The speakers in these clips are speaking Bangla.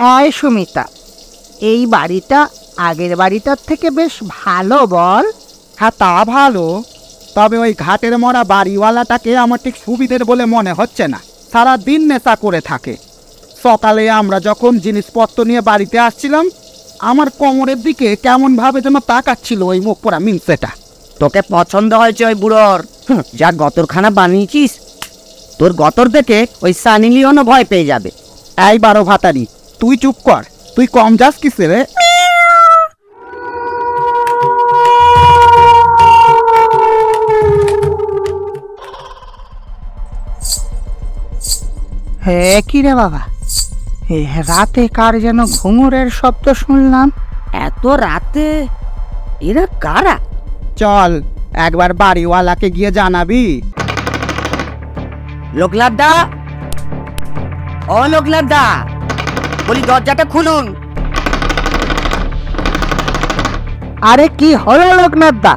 আয় সুমিতা, এই বাড়িটা আগের বাড়িটার থেকে বেশ ভালো বল। হ্যাঁ তা ভালো, তবে ওই ঘাটের মরা বাড়িওয়ালাটাকে আমার ঠিক সুবিধের বলে মনে হচ্ছে না। সারাদিন নেশা করে থাকে। সকালে আমরা যখন জিনিসপত্র নিয়ে বাড়িতে আসছিলাম, আমার কোমরের দিকে কেমনভাবে যেন তাকাচ্ছিল ওই মুখ পোড়া মিনসেটা। তোকে পছন্দ হয়েছে ওই বুড়োর, যা গতরখানা বানিয়েছিস। তোর গতর দেখে ওই সানি লিওনও ভয় পেয়ে যাবে। এই 12 ভাতারি, তুই চুপ কর। তুই কম যাস কিসে রে? হে কি রে বাবা, রাতে কার যেন ঘুঙুরের শব্দ শুনলাম। এত রাতে এরা কারা? চল একবার বাড়িওয়ালাকে গিয়ে জানাবি। লোকনাথ দা, ও লোকনাথ দা, বলি দরজাটা খুলুন। আরে কি হলো লোকনাথ দা,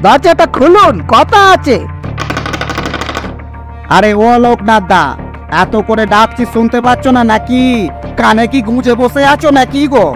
দরজাটা খুলুন, কথা আছে। আরে ও লোকনাথ দা, এত করে ডাকছি শুনতে পাচ্ছ না নাকি? কানে কি গুঁজে বসে আছো নাকি গো?